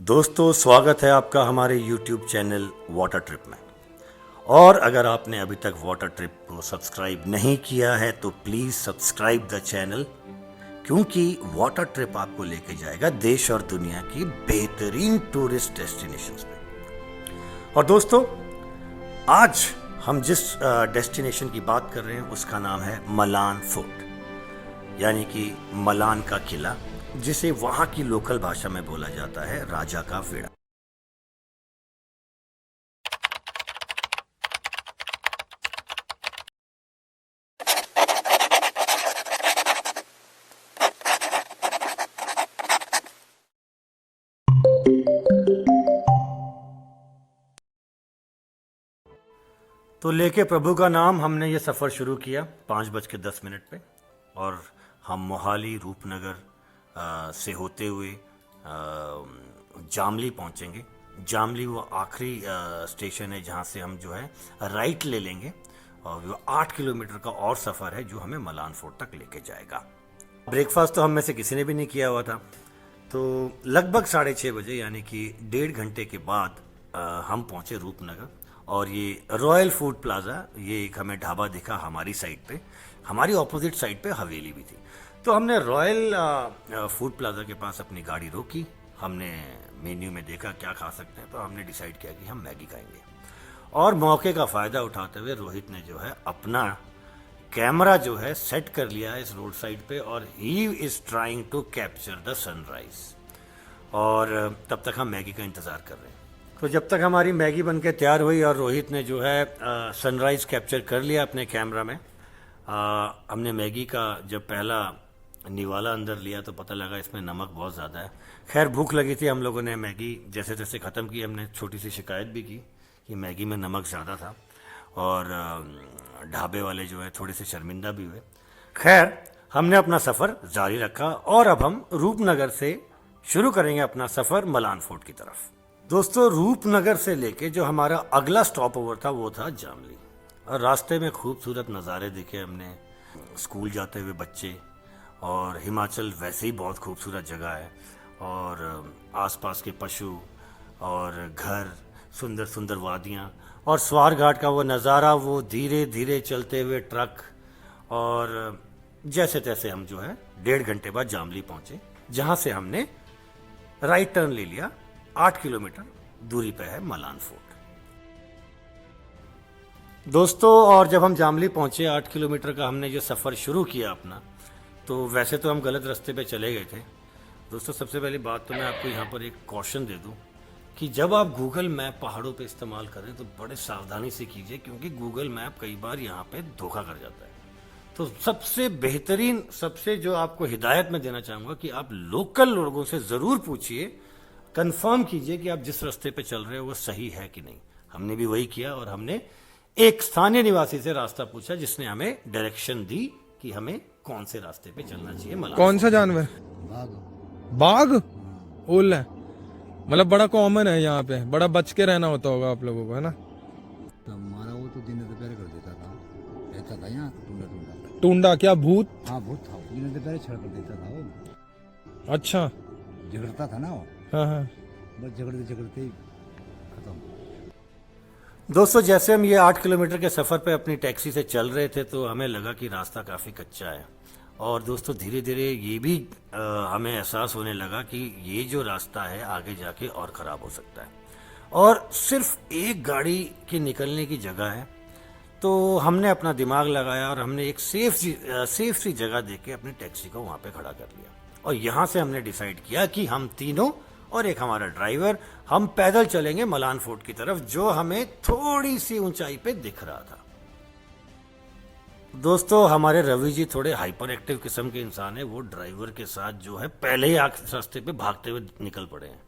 दोस्तों, स्वागत है आपका हमारे YouTube चैनल वाटर ट्रिप में। और अगर आपने अभी तक वाटर ट्रिप को सब्सक्राइब नहीं किया है तो प्लीज़ सब्सक्राइब द चैनल, क्योंकि वाटर ट्रिप आपको लेके जाएगा देश और दुनिया की बेहतरीन टूरिस्ट डेस्टिनेशंस पे। और दोस्तों, आज हम जिस डेस्टिनेशन की बात कर रहे हैं उसका नाम है मलान फोर्ट, यानी कि मलान का किला, जिसे वहां की लोकल भाषा में बोला जाता है राजा का वेड़ा। तो लेके प्रभु का नाम हमने ये सफ़र शुरू किया 5:10 पे, और हम मोहाली रूपनगर से होते हुए जामली पहुंचेंगे। जामली वो आखिरी स्टेशन है जहां से हम जो है राइट ले लेंगे, और वो 8 किलोमीटर का और सफ़र है जो हमें मलान फोर्ट तक लेके जाएगा। ब्रेकफास्ट तो हम में से किसी ने भी नहीं किया हुआ था, तो लगभग 6:30 बजे, यानी कि 1.5 घंटे के बाद हम पहुंचे रूपनगर। और ये रॉयल फूड प्लाजा, ये एक हमें ढाबा दिखा हमारी साइड पे, हमारी ऑपोजिट साइड पे हवेली भी थी। तो हमने रॉयल फूड प्लाजा के पास अपनी गाड़ी रोकी। हमने मेन्यू में देखा क्या खा सकते हैं, तो हमने डिसाइड किया कि हम मैगी खाएंगे। और मौके का फ़ायदा उठाते हुए रोहित ने जो है अपना कैमरा जो है सेट कर लिया है इस रोड साइड पे, और he is trying to capture the sunrise. और तब तक हम मैगी का इंतज़ार कर रहे हैं। तो जब तक हमारी मैगी बनके तैयार हुई और रोहित ने जो है सनराइज़ कैप्चर कर लिया अपने कैमरा में, हमने मैगी का जब पहला निवाला अंदर लिया तो पता लगा इसमें नमक बहुत ज़्यादा है। खैर, भूख लगी थी, हम लोगों ने मैगी जैसे तैसे ख़त्म की। हमने छोटी सी शिकायत भी की कि मैगी में नमक ज़्यादा था, और ढाबे वाले जो है थोड़े से शर्मिंदा भी हुए। खैर, हमने अपना सफ़र जारी रखा, और अब हम रूपनगर से शुरू करेंगे अपना सफ़र मलान फोर्ट की तरफ। दोस्तों, रूपनगर से लेके जो हमारा अगला स्टॉप ओवर था वो था जामली। और रास्ते में खूबसूरत नज़ारे देखे हमने, स्कूल जाते हुए बच्चे, और हिमाचल वैसे ही बहुत खूबसूरत जगह है, और आसपास के पशु और घर, सुंदर सुंदर वादियाँ, और स्वार घाट का वो नज़ारा, वो धीरे धीरे चलते हुए ट्रक। और जैसे तैसे हम जो है 1.5 घंटे बाद जामली पहुँचे, जहाँ से हमने राइट टर्न ले लिया। 8 किलोमीटर दूरी पे है मलान फोर्ट। दोस्तों, और जब हम जामली पहुंचे, 8 किलोमीटर का हमने जो सफ़र शुरू किया अपना, तो वैसे तो हम गलत रास्ते पे चले गए थे। दोस्तों, सबसे पहली बात तो मैं आपको यहाँ पर एक कॉशन दे दूँ कि जब आप गूगल मैप पहाड़ों पे इस्तेमाल करें तो बड़े सावधानी से कीजिए, क्योंकि गूगल मैप कई बार यहाँ पे धोखा कर जाता है। तो सबसे बेहतरीन, सबसे जो आपको हिदायत मैं देना चाहूँगा कि आप लोकल लोगों से ज़रूर पूछिए, कंफर्म कीजिए कि आप जिस रास्ते पे चल रहे हो वो सही है कि नहीं। हमने भी वही किया, और हमने एक स्थानीय निवासी से रास्ता पूछा, जिसने हमें डायरेक्शन दी कि हमें कौन से रास्ते पे चलना चाहिए। कौन सा जानवर? बाघ। ओल है, मतलब बड़ा कॉमन है यहाँ पे, बड़ा बच के रहना होता होगा आप लोगों को, है ना? हमारा वो तो दिन दोपहर कर देता था, रहता था यहाँ टूंडा टूंडा। टूंडा क्या भूत? हाँ, भूत था, दिन दोपहर छड़ कर देता था वो। अच्छा, झगड़ता था ना वो। हाँ हाँ। बस झगड़ते झगड़ते ही खत्म। दोस्तों, जैसे हम ये 8 किलोमीटर के सफ़र पे अपनी टैक्सी से चल रहे थे तो हमें लगा कि रास्ता काफ़ी कच्चा है। और दोस्तों, धीरे धीरे ये भी हमें एहसास होने लगा कि ये जो रास्ता है आगे जाके और ख़राब हो सकता है, और सिर्फ एक गाड़ी के निकलने की जगह है। तो हमने अपना दिमाग लगाया और हमने एक सेफ सी जगह देख के अपनी टैक्सी को वहाँ पे खड़ा कर लिया। और यहाँ से हमने डिसाइड किया कि हम तीनों और एक हमारा ड्राइवर, हम पैदल चलेंगे मलान फोर्ट की तरफ, जो हमें थोड़ी सी ऊंचाई पे दिख रहा था। दोस्तों, हमारे रवि जी थोड़े हाइपर एक्टिव किस्म के इंसान है। वो ड्राइवर के साथ जो है पहले ही रास्ते पे भागते हुए निकल पड़े हैं,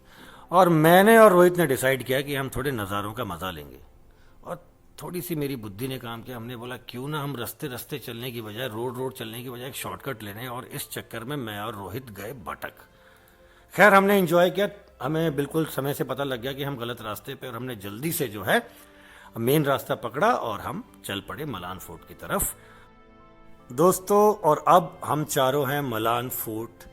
और मैंने और रोहित ने डिसाइड किया कि हम थोड़े नज़ारों का मज़ा लेंगे। और थोड़ी सी मेरी बुद्धि ने काम किया, हमने बोला क्यों ना हम रास्ते रास्ते चलने की बजाय, रोड चलने की बजाय एक शॉर्टकट ले लें। और इस चक्कर में मैं और रोहित गए भटक। खैर, हमने एंजॉय किया, हमें बिल्कुल समय से पता लग गया कि हम गलत रास्ते पे, और हमने जल्दी से जो है मेन रास्ता पकड़ा और हम चल पड़े मलान फोर्ट की तरफ। दोस्तों, और अब हम चारों हैं मलान फोर्ट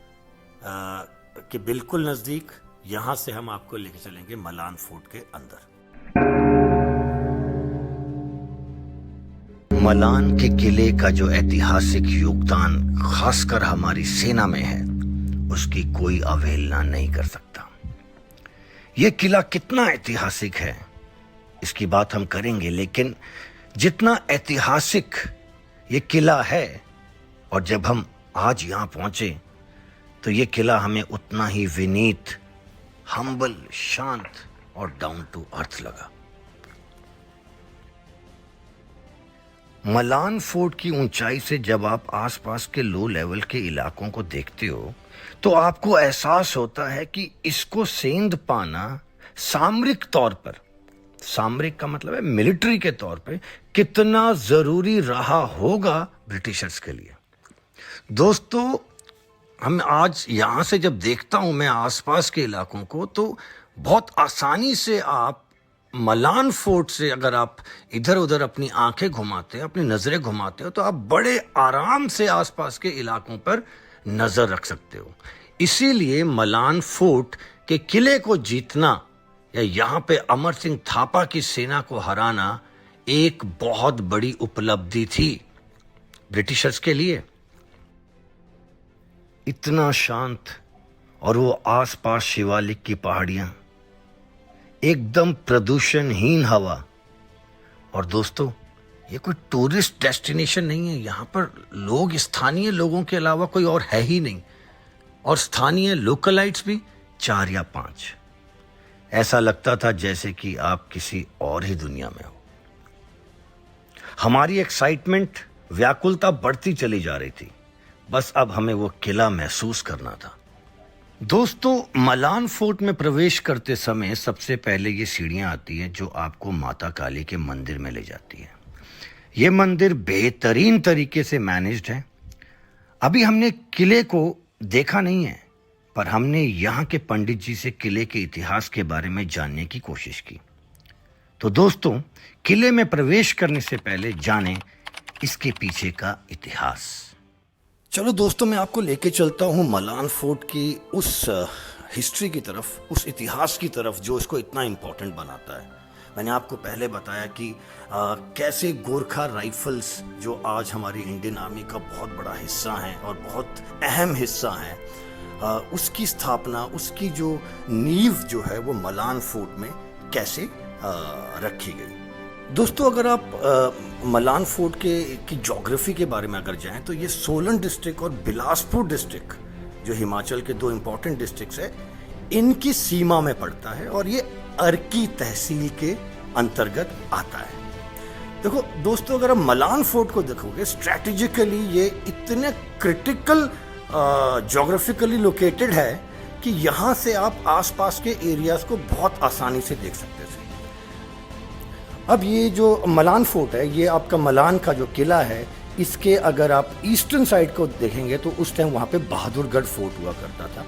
के बिल्कुल नज़दीक, यहां से हम आपको लेके चलेंगे मलान फोर्ट के अंदर। मलान के किले का जो ऐतिहासिक योगदान खासकर हमारी सेना में है, उसकी कोई अवहेलना नहीं कर सकता। यह किला कितना ऐतिहासिक है इसकी बात हम करेंगे, लेकिन जितना ऐतिहासिक ये किला है और जब हम आज यहां पहुंचे तो ये किला हमें उतना ही विनीत, हम्बल, शांत और डाउन टू अर्थ लगा। मलान फोर्ट की ऊंचाई से जब आप आसपास के लो लेवल के इलाकों को देखते हो तो आपको एहसास होता है कि इसको सेंध पाना सामरिक तौर पर, सामरिक का मतलब है मिलिट्री के तौर पे, कितना जरूरी रहा होगा ब्रिटिशर्स के लिए। दोस्तों, हम आज यहां से जब देखता हूं मैं आसपास के इलाकों को, तो बहुत आसानी से आप मलान फोर्ट से अगर आप इधर उधर अपनी आंखें घुमाते हो, अपनी नजरें घुमाते हो, तो आप बड़े आराम से आसपास के इलाकों पर नजर रख सकते हो। इसीलिए मलान फोर्ट के किले को जीतना या यहां पे अमर सिंह थापा की सेना को हराना एक बहुत बड़ी उपलब्धि थी ब्रिटिशर्स के लिए। इतना शांत और वो आसपास शिवालिक की पहाड़ियां, एकदम प्रदूषणहीन हवा। और दोस्तों, ये कोई टूरिस्ट डेस्टिनेशन नहीं है, यहां पर लोग स्थानीय लोगों के अलावा कोई और है ही नहीं, और स्थानीय लोकलाइट्स भी 4 या 5। ऐसा लगता था जैसे कि आप किसी और ही दुनिया में हो। हमारी एक्साइटमेंट, व्याकुलता बढ़ती चली जा रही थी, बस अब हमें वो किला महसूस करना था। दोस्तों, मलान फोर्ट में प्रवेश करते समय सबसे पहले ये सीढ़ियां आती हैं जो आपको माता काली के मंदिर में ले जाती है। ये मंदिर बेहतरीन तरीके से मैनेज्ड है। अभी हमने किले को देखा नहीं है, पर हमने यहाँ के पंडित जी से किले के इतिहास के बारे में जानने की कोशिश की। तो दोस्तों, किले में प्रवेश करने से पहले जानें इसके पीछे का इतिहास। चलो दोस्तों, मैं आपको लेके चलता हूँ मलान फोर्ट की उस हिस्ट्री की तरफ, उस इतिहास की तरफ जो इसको इतना इम्पोर्टेंट बनाता है। मैंने आपको पहले बताया कि कैसे गोरखा राइफल्स, जो आज हमारी इंडियन आर्मी का बहुत बड़ा हिस्सा हैं और बहुत अहम हिस्सा हैं, उसकी स्थापना, उसकी जो नींव जो है वो मलान फोर्ट में कैसे रखी गई। दोस्तों, अगर आप मलान फोर्ट की ज्योग्राफी के बारे में अगर जाएं तो ये सोलन डिस्ट्रिक्ट और बिलासपुर डिस्ट्रिक्ट, जो हिमाचल के 2 इंपॉर्टेंट डिस्ट्रिक्ट्स है, इनकी सीमा में पड़ता है और ये अर्की तहसील के अंतर्गत आता है। देखो दोस्तों, अगर आप मलान फोर्ट को देखोगे, स्ट्रैटेजिकली ये इतने क्रिटिकल ज्योग्राफिकली लोकेटेड है कि यहाँ से आप आसपास के एरियाज को बहुत आसानी से देख सकते थे। अब ये जो मलान फोर्ट है, ये आपका मलान का जो किला है, इसके अगर आप ईस्टर्न साइड को देखेंगे तो उस टाइम वहाँ पे बहादुरगढ़ फोर्ट हुआ करता था।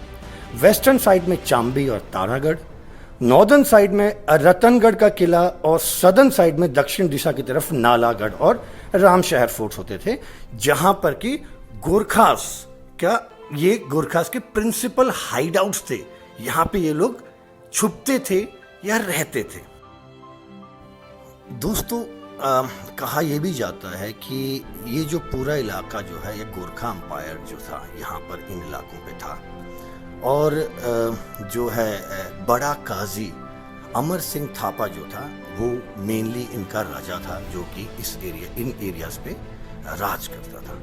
वेस्टर्न साइड में चांबी और तारागढ़, नॉर्दर्न साइड में रतनगढ़ का किला, और सदर्न साइड में दक्षिण दिशा की तरफ नालागढ़ और रामशहर फोर्ट्स होते थे, जहाँ पर कि गोरखास के प्रिंसिपल हाइडआउट्स थे। यहाँ पे ये लोग छुपते थे या रहते थे। दोस्तों, कहा यह भी जाता है कि ये जो पूरा इलाका जो है, ये गोरखा अंपायर जो था यहाँ पर इन इलाकों पे था, और जो है बड़ा काजी अमर सिंह थापा जो था वो मेनली इनका राजा था, जो कि इन एरियाज पे राज करता था।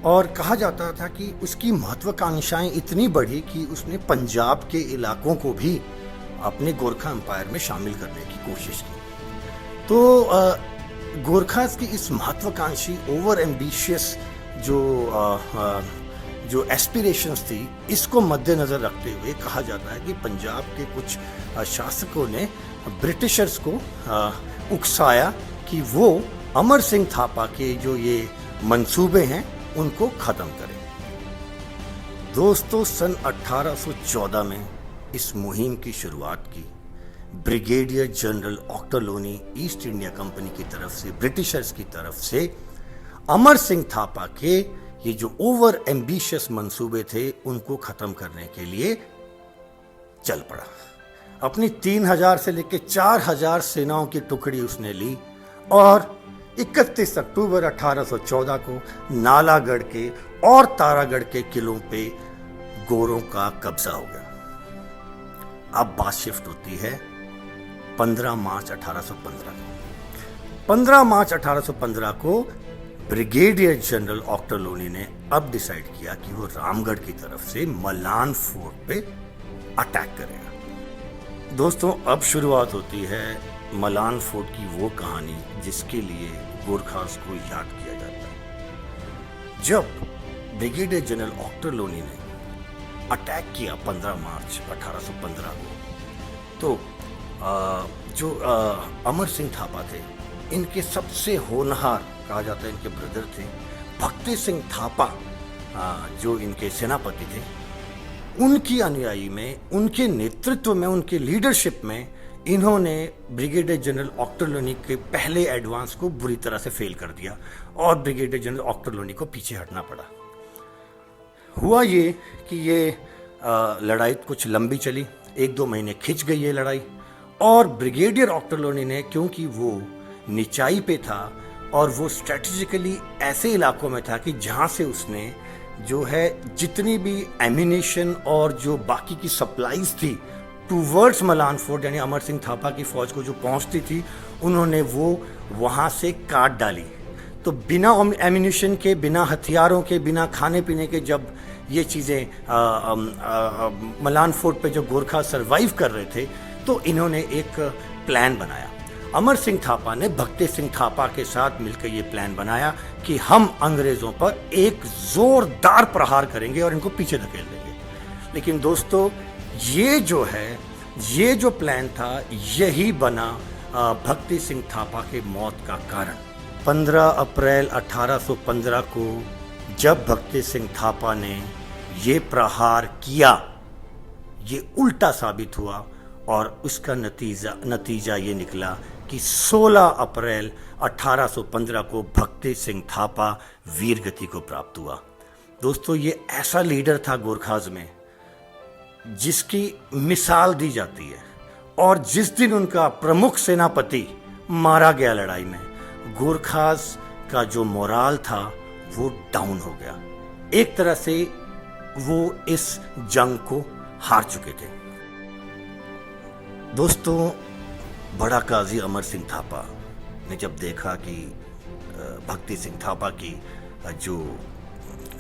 और कहा जाता था कि उसकी महत्वाकांक्षाएं इतनी बढ़ी कि उसने पंजाब के इलाकों को भी अपने गोरखा अंपायर में शामिल करने की कोशिश की। तो गोरखास की इस महत्वाकांक्षी, ओवर एम्बिशियस जो एस्पिरेशंस थी, इसको मद्देनजर रखते हुए कहा जाता है कि पंजाब के कुछ शासकों ने ब्रिटिशर्स को उकसाया कि वो अमर सिंह थापा के जो ये मंसूबे हैं उनको खत्म करें। दोस्तों, सन 1814 में इस मुहिम की शुरुआत की brigadier general Ochterlony east India company की तरफ से, ब्रिटिशर्स की तरफ से अमर सिंह थापा के ये जो ओवर एम्बिशियस मंसूबे थे उनको खत्म करने के लिए चल पड़ा। अपनी 3000 से लेकर 4000 सेनाओं की टुकड़ी उसने ली और 31 अक्टूबर 1814 को नालागढ़ के और तारागढ़ के किलों पे गोरों का कब्जा हो गया। अब बात शिफ्ट होती है 15 मार्च 1815 को। 15 मार्च 1815 को ब्रिगेडियर जनरल ऑक्टरलोनी ने अब डिसाइड किया कि वो रामगढ़ की तरफ से मलान फोर्ट पे अटैक करेगा। दोस्तों, अब शुरुआत होती है मलान फोर्ट की वो कहानी जिसके लिए गोरखास को याद किया जाता है। जब ब्रिगेडियर जनरल ऑक्टरलोनी ने अटैक किया 15 मार्च 1815 को, तो जो अमर सिंह थापा थे, इनके सबसे होनहार कहा जाता है इनके ब्रदर थे भक्ति सिंह थापा, जो इनके सेनापति थे, उनकी अनुयायी में, उनके नेतृत्व में, उनके लीडरशिप में इन्होंने ब्रिगेडियर जनरल ऑक्टरलोनी के पहले एडवांस को बुरी तरह से फेल कर दिया और ब्रिगेडियर जनरल ऑक्टरलोनी को पीछे हटना पड़ा। हुआ ये कि ये लड़ाई कुछ लंबी चली, 1-2 महीने खिंच गई ये लड़ाई, और ब्रिगेडियर ऑक्टरलोनी ने, क्योंकि वो निचाई पे था और वो स्ट्रेटेजिकली ऐसे इलाकों में था कि जहाँ से उसने जो है जितनी भी एम्यूनिशन और जो बाकी की सप्लाईज थी टूवर्ड्स मलान फोर्ट, यानी अमर सिंह थापा की फौज को जो पहुँचती थी, उन्होंने वो वहाँ से काट डाली। तो बिना एम्यूनिशन के, बिना हथियारों के, बिना खाने पीने के जब ये चीज़ें मलान फोर्ट पे जो गोरखा सरवाइव कर रहे थे, तो इन्होंने एक प्लान बनाया। अमर सिंह थापा ने भक्ति सिंह थापा के साथ मिलकर ये प्लान बनाया कि हम अंग्रेज़ों पर एक ज़ोरदार प्रहार करेंगे और इनको पीछे धकेल देंगे। लेकिन दोस्तों, ये जो प्लान था, यही बना भक्ति सिंह थापा के मौत का कारण। 15 अप्रैल 1815 को जब भक्ति सिंह थापा ने ये प्रहार किया, ये उल्टा साबित हुआ और उसका नतीजा ये निकला कि 16 अप्रैल 1815 को भक्ति सिंह थापा वीरगति को प्राप्त हुआ। दोस्तों, ये ऐसा लीडर था गोरखाज में जिसकी मिसाल दी जाती है, और जिस दिन उनका प्रमुख सेनापति मारा गया लड़ाई में, गोरखाज का जो मोराल था वो डाउन हो गया। एक तरह से वो इस जंग को हार चुके थे। दोस्तों, बड़ा काजी अमर सिंह थापा ने जब देखा कि भक्ति सिंह थापा की जो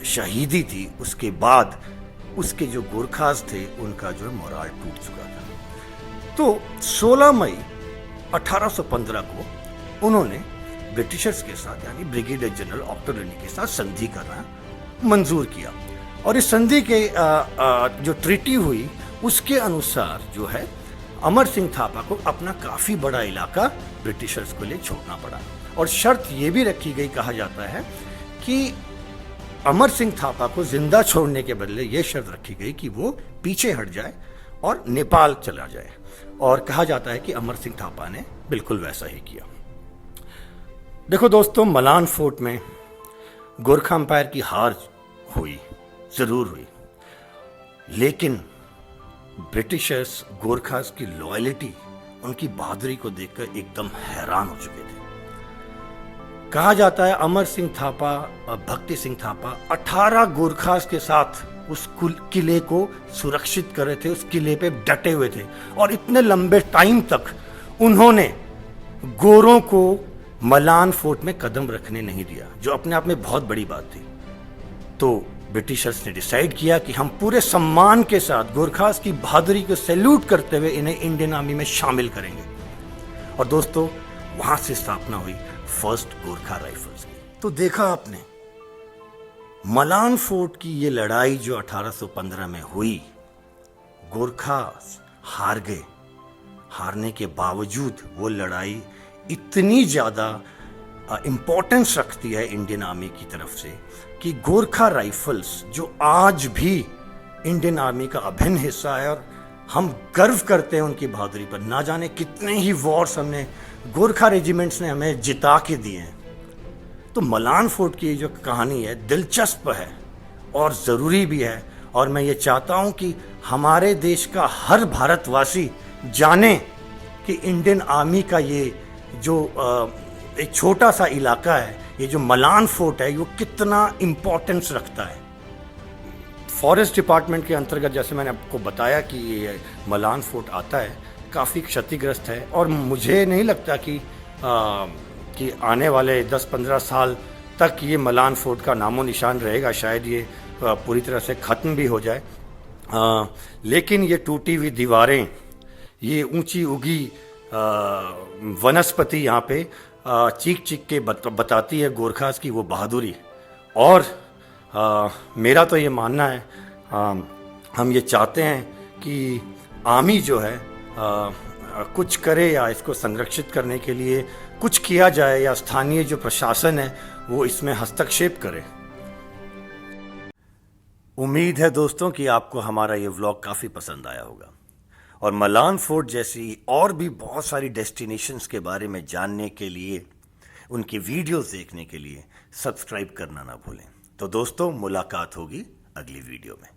शहीदी थी, उसके बाद उसके जो गोरखाज थे उनका जो मोराल टूट चुका था, तो 16 मई 1815 को उन्होंने ब्रिटिशर्स के साथ, यानी ब्रिगेडियर जनरल ऑक्टरलोनी के साथ संधि करना मंजूर किया। और इस संधि के जो ट्रीटी हुई उसके अनुसार जो है अमर सिंह थापा को अपना काफ़ी बड़ा इलाका ब्रिटिशर्स को लिए छोड़ना पड़ा। और शर्त ये भी रखी गई, कहा जाता है कि अमर सिंह थापा को जिंदा छोड़ने के बदले ये शर्त रखी गई कि वो पीछे हट जाए और नेपाल चला जाए। और कहा जाता है कि अमर सिंह थापा ने बिल्कुल वैसा ही किया। देखो दोस्तों, मलान फोर्ट में गोरखा अंपायर की हार हुई, ज़रूर हुई, लेकिन ब्रिटिशर्स गोरखास की लॉयल्टी, उनकी बहादुरी को देखकर एकदम हैरान हो चुके थे। कहा जाता है अमर सिंह थापा और भक्ति सिंह थापा 18 गोरखास के साथ उस किले को सुरक्षित कर रहे थे, उस किले पे डटे हुए थे, और इतने लंबे टाइम तक उन्होंने गोरों को मलान फोर्ट में कदम रखने नहीं दिया, जो अपने आप में बहुत बड़ी बात थी। तो ब्रिटिशर्स ने डिसाइड किया कि हम पूरे सम्मान के साथ गोरखास की बहादुरी को सैल्यूट करते हुए इन्हें इंडियन आर्मी में शामिल करेंगे। और दोस्तों, वहां से स्थापना हुई फर्स्ट गोरखा राइफल्स की। तो देखा आपने, मलान फोर्ट की ये लड़ाई जो 1815 में हुई, गोरखा हार गए। हारने के बावजूद वो लड़ाई इतनी ज़्यादा इम्पोर्टेंस रखती है इंडियन आर्मी की तरफ से कि गोरखा राइफल्स, जो आज भी इंडियन आर्मी का अभिन्न हिस्सा है और हम गर्व करते हैं उनकी बहादुरी पर। ना जाने कितने ही वॉर्स हमने, गोरखा रेजिमेंट्स ने हमें जिता के दिए हैं। तो मलान फोर्ट की जो कहानी है दिलचस्प है और ज़रूरी भी है, और मैं ये चाहता हूँ कि हमारे देश का हर भारतवासी जाने कि इंडियन आर्मी का ये जो एक छोटा सा इलाका है, ये जो मलान फोर्ट है, वो कितना इम्पोर्टेंस रखता है। फॉरेस्ट डिपार्टमेंट के अंतर्गत जैसे मैंने आपको बताया कि ये मलान फोर्ट आता है, काफ़ी क्षतिग्रस्त है और मुझे नहीं लगता कि आने वाले 10-15 साल तक ये मलान फोर्ट का नामो निशान रहेगा। शायद ये पूरी तरह से ख़त्म भी हो जाए। लेकिन ये टूटी हुई दीवारें, ये ऊंची उगी वनस्पति यहाँ पे चीख चीख के बताती है गोरखास की वो बहादुरी। और मेरा तो ये मानना है, हम ये चाहते हैं कि आर्मी जो है कुछ करे या इसको संरक्षित करने के लिए कुछ किया जाए, या स्थानीय जो प्रशासन है वो इसमें हस्तक्षेप करे। उम्मीद है दोस्तों कि आपको हमारा ये व्लॉग काफ़ी पसंद आया होगा, और मलान फोर्ट जैसी और भी बहुत सारी डेस्टिनेशंस के बारे में जानने के लिए, उनकी वीडियोस देखने के लिए सब्सक्राइब करना ना भूलें। तो दोस्तों, मुलाकात होगी अगली वीडियो में।